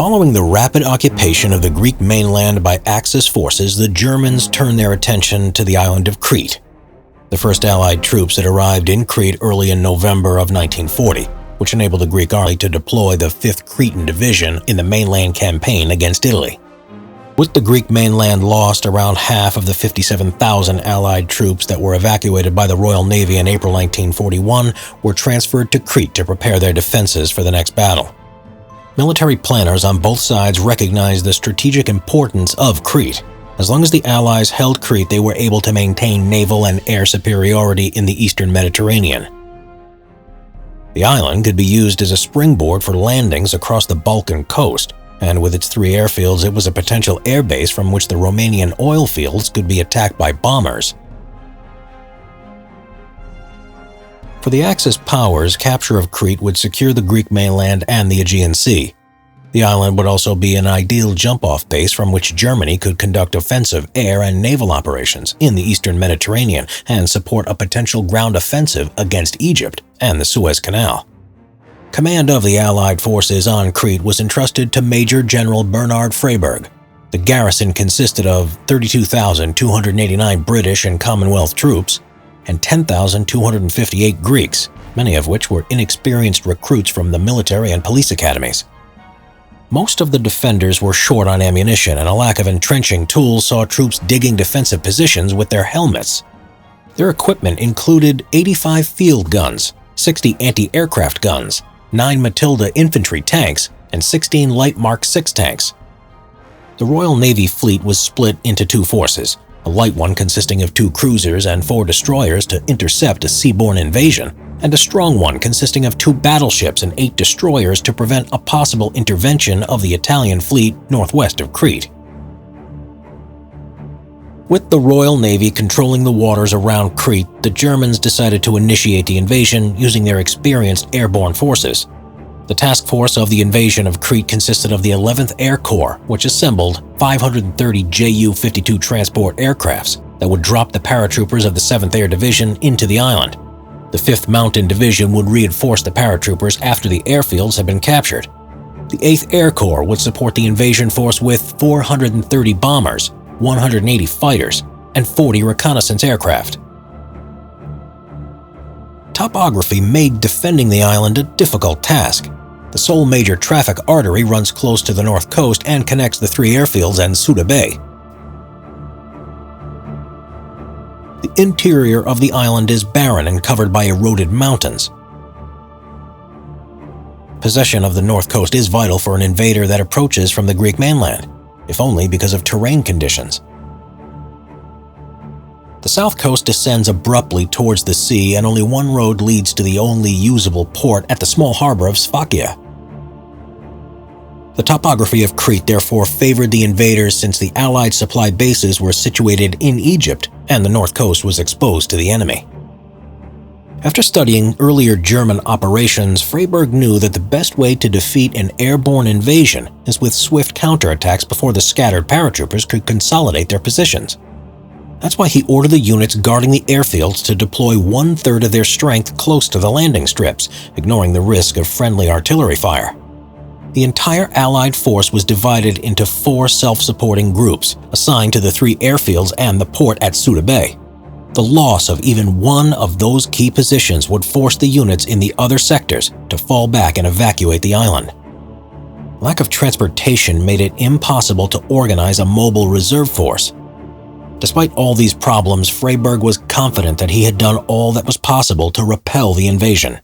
Following the rapid occupation of the Greek mainland by Axis forces, the Germans turned their attention to the island of Crete. The first Allied troops had arrived in Crete early in November of 1940, which enabled the Greek army to deploy the 5th Cretan Division in the mainland campaign against Italy. With the Greek mainland lost, around half of the 57,000 Allied troops that were evacuated by the Royal Navy in April 1941 were transferred to Crete to prepare their defenses for the next battle. Military planners on both sides recognized the strategic importance of Crete. As long as the Allies held Crete, they were able to maintain naval and air superiority in the eastern Mediterranean. The island could be used as a springboard for landings across the Balkan coast, and with its 3 airfields, it was a potential airbase from which the Romanian oil fields could be attacked by bombers. For the Axis powers, capture of Crete would secure the Greek mainland and the Aegean Sea. The island would also be an ideal jump-off base from which Germany could conduct offensive air and naval operations in the eastern Mediterranean and support a potential ground offensive against Egypt and the Suez Canal. Command of the Allied forces on Crete was entrusted to Major General Bernard Freyberg. The garrison consisted of 32,289 British and Commonwealth troops and 10,258 Greeks, many of which were inexperienced recruits from the military and police academies. Most of the defenders were short on ammunition, and a lack of entrenching tools saw troops digging defensive positions with their helmets. Their equipment included 85 field guns, 60 anti-aircraft guns, 9 Matilda infantry tanks, and 16 light Mark VI tanks. The Royal Navy fleet was split into 2 forces, a light one consisting of 2 cruisers and 4 destroyers to intercept a seaborne invasion, and a strong one consisting of 2 battleships and 8 destroyers to prevent a possible intervention of the Italian fleet northwest of Crete. With the Royal Navy controlling the waters around Crete, the Germans decided to initiate the invasion using their experienced airborne forces. The task force of the invasion of Crete consisted of the 11th Air Corps, which assembled 530 Ju-52 transport aircrafts that would drop the paratroopers of the 7th Air Division into the island. The 5th Mountain Division would reinforce the paratroopers after the airfields had been captured. The 8th Air Corps would support the invasion force with 430 bombers, 180 fighters, and 40 reconnaissance aircraft. Topography made defending the island a difficult task. The sole major traffic artery runs close to the north coast and connects the 3 airfields and Suda Bay. The interior of the island is barren and covered by eroded mountains. Possession of the north coast is vital for an invader that approaches from the Greek mainland, if only because of terrain conditions. The south coast descends abruptly towards the sea, and only one road leads to the only usable port at the small harbor of Sfakia. The topography of Crete therefore favored the invaders, since the Allied supply bases were situated in Egypt and the north coast was exposed to the enemy. After studying earlier German operations, Freyberg knew that the best way to defeat an airborne invasion is with swift counterattacks before the scattered paratroopers could consolidate their positions. That's why he ordered the units guarding the airfields to deploy 1/3 of their strength close to the landing strips, ignoring the risk of friendly artillery fire. The entire Allied force was divided into 4 self-supporting groups, assigned to the 3 airfields and the port at Suda Bay. The loss of even one of those key positions would force the units in the other sectors to fall back and evacuate the island. Lack of transportation made it impossible to organize a mobile reserve force. Despite all these problems, Freyberg was confident that he had done all that was possible to repel the invasion.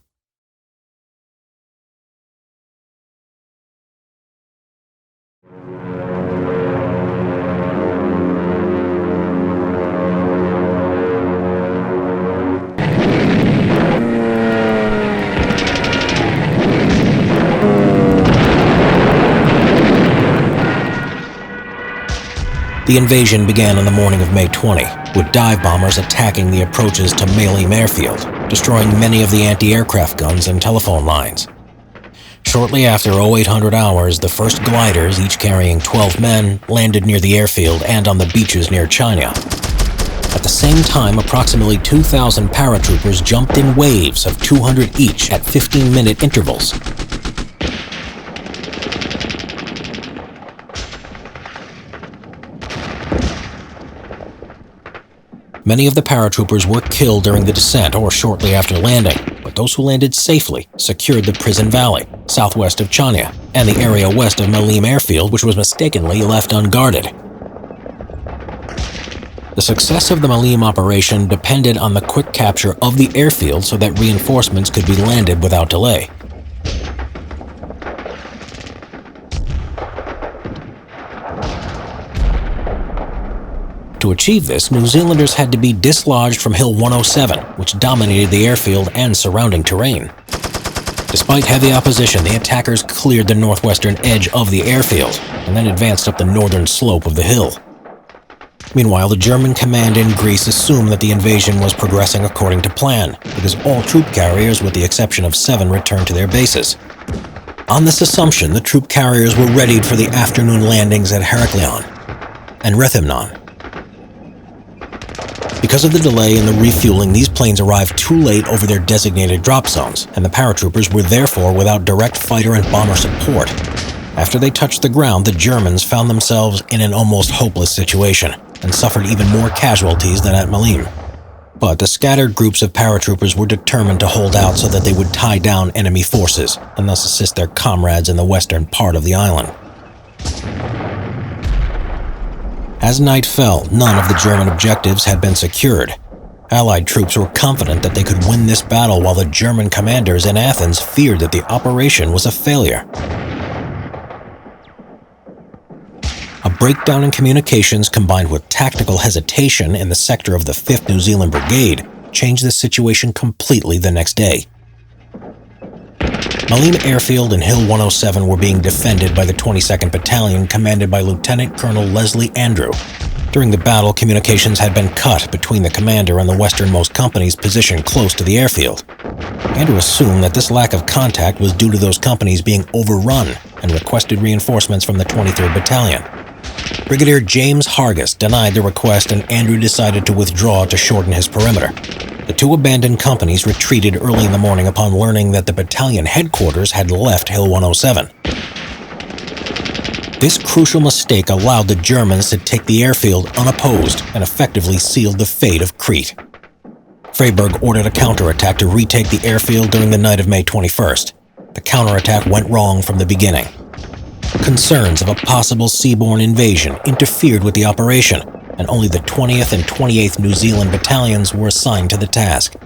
The invasion began on the morning of May 20, with dive bombers attacking the approaches to Mainland Airfield, destroying many of the anti-aircraft guns and telephone lines. Shortly after 0800 hours, the first gliders, each carrying 12 men, landed near the airfield and on the beaches near China. At the same time, approximately 2,000 paratroopers jumped in waves of 200 each at 15-minute intervals. Many of the paratroopers were killed during the descent or shortly after landing, but those who landed safely secured the Prison Valley, southwest of Chania, and the area west of Molina Airfield, which was mistakenly left unguarded. The success of the Molina operation depended on the quick capture of the airfield so that reinforcements could be landed without delay. To achieve this, New Zealanders had to be dislodged from Hill 107, which dominated the airfield and surrounding terrain. Despite heavy opposition, the attackers cleared the northwestern edge of the airfield and then advanced up the northern slope of the hill. Meanwhile, the German command in Greece assumed that the invasion was progressing according to plan, because all troop carriers, with the exception of 7, returned to their bases. On this assumption, the troop carriers were readied for the afternoon landings at Heraklion and Rethymnon. Because of the delay in the refueling, these planes arrived too late over their designated drop zones, and the paratroopers were therefore without direct fighter and bomber support. After they touched the ground, the Germans found themselves in an almost hopeless situation and suffered even more casualties than at Molina. But the scattered groups of paratroopers were determined to hold out so that they would tie down enemy forces and thus assist their comrades in the western part of the island. As night fell, none of the German objectives had been secured. Allied troops were confident that they could win this battle, while the German commanders in Athens feared that the operation was a failure. A breakdown in communications combined with tactical hesitation in the sector of the 5th New Zealand Brigade changed the situation completely the next day. Molina Airfield and Hill 107 were being defended by the 22nd Battalion, commanded by Lieutenant Colonel Leslie Andrew. During the battle, communications had been cut between the commander and the westernmost companies positioned close to the airfield. Andrew assumed that this lack of contact was due to those companies being overrun and requested reinforcements from the 23rd Battalion. Brigadier James Hargis denied the request, and Andrew decided to withdraw to shorten his perimeter. The 2 abandoned companies retreated early in the morning upon learning that the battalion headquarters had left Hill 107. This crucial mistake allowed the Germans to take the airfield unopposed and effectively sealed the fate of Crete. Freyberg ordered a counterattack to retake the airfield during the night of May 21st. The counterattack went wrong from the beginning. Concerns of a possible seaborne invasion interfered with the operation, and only the 20th and 28th New Zealand battalions were assigned to the task,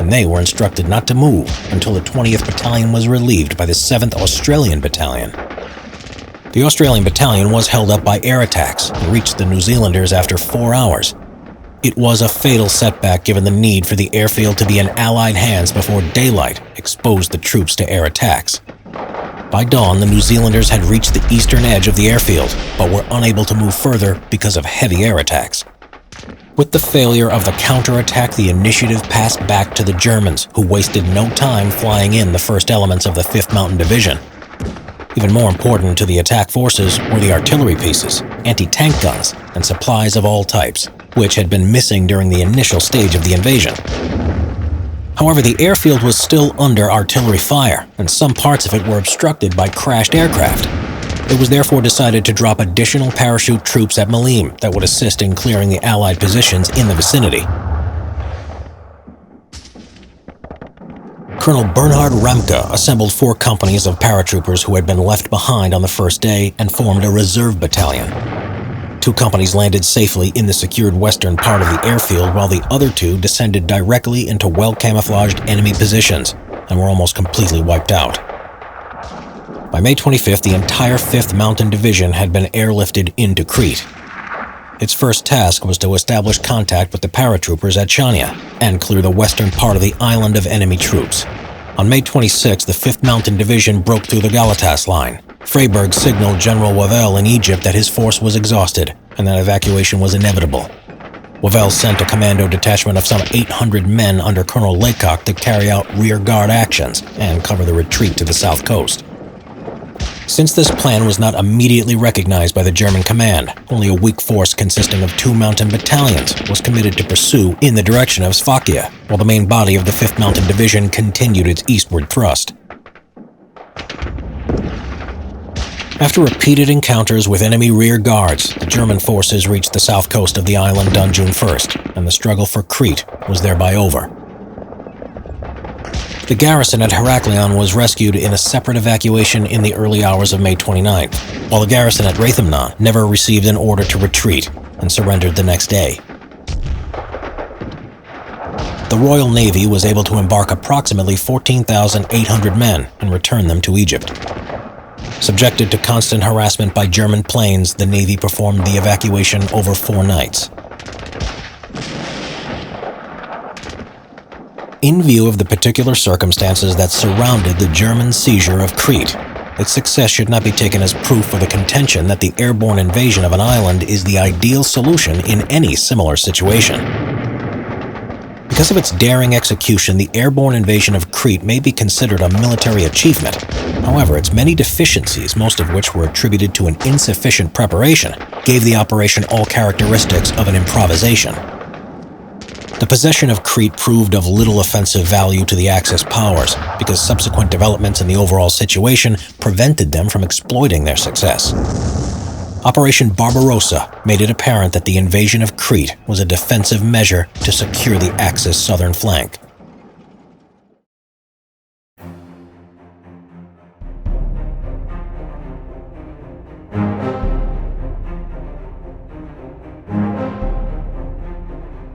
and they were instructed not to move until the 20th Battalion was relieved by the 7th Australian Battalion. The Australian Battalion was held up by air attacks and reached the New Zealanders after 4 hours. It was a fatal setback given the need for the airfield to be in Allied hands before daylight exposed the troops to air attacks. By dawn, the New Zealanders had reached the eastern edge of the airfield, but were unable to move further because of heavy air attacks. With the failure of the counterattack, the initiative passed back to the Germans, who wasted no time flying in the first elements of the 5th Mountain Division. Even more important to the attack forces were the artillery pieces, anti-tank guns, and supplies of all types, which had been missing during the initial stage of the invasion. However, the airfield was still under artillery fire, and some parts of it were obstructed by crashed aircraft. It was therefore decided to drop additional parachute troops at Molina that would assist in clearing the Allied positions in the vicinity. Colonel Bernhard Ramke assembled 4 companies of paratroopers who had been left behind on the first day and formed a reserve battalion. 2 companies landed safely in the secured western part of the airfield, while the other 2 descended directly into well-camouflaged enemy positions and were almost completely wiped out. By May 25th, the entire 5th Mountain Division had been airlifted into Crete. Its first task was to establish contact with the paratroopers at Chania and clear the western part of the island of enemy troops. On May 26, the 5th Mountain Division broke through the Galatas line. Freyberg signaled General Wavell in Egypt that his force was exhausted and that evacuation was inevitable. Wavell sent a commando detachment of some 800 men under Colonel Laycock to carry out rear-guard actions and cover the retreat to the south coast. Since this plan was not immediately recognized by the German command, only a weak force consisting of 2 mountain battalions was committed to pursue in the direction of Sfakia, while the main body of the 5th Mountain Division continued its eastward thrust. After repeated encounters with enemy rear guards, the German forces reached the south coast of the island on June 1st, and the struggle for Crete was thereby over. The garrison at Heraklion was rescued in a separate evacuation in the early hours of May 29th, while the garrison at Raytheon never received an order to retreat and surrendered the next day. The Royal Navy was able to embark approximately 14,800 men and return them to Egypt. Subjected to constant harassment by German planes, the Navy performed the evacuation over 4 nights. In view of the particular circumstances that surrounded the German seizure of Crete, its success should not be taken as proof of the contention that the airborne invasion of an island is the ideal solution in any similar situation. Because of its daring execution, the airborne invasion of Crete may be considered a military achievement. However, its many deficiencies, most of which were attributed to an insufficient preparation, gave the operation all characteristics of an improvisation. The possession of Crete proved of little offensive value to the Axis powers because subsequent developments in the overall situation prevented them from exploiting their success. Operation Barbarossa made it apparent that the invasion of Crete was a defensive measure to secure the Axis southern flank.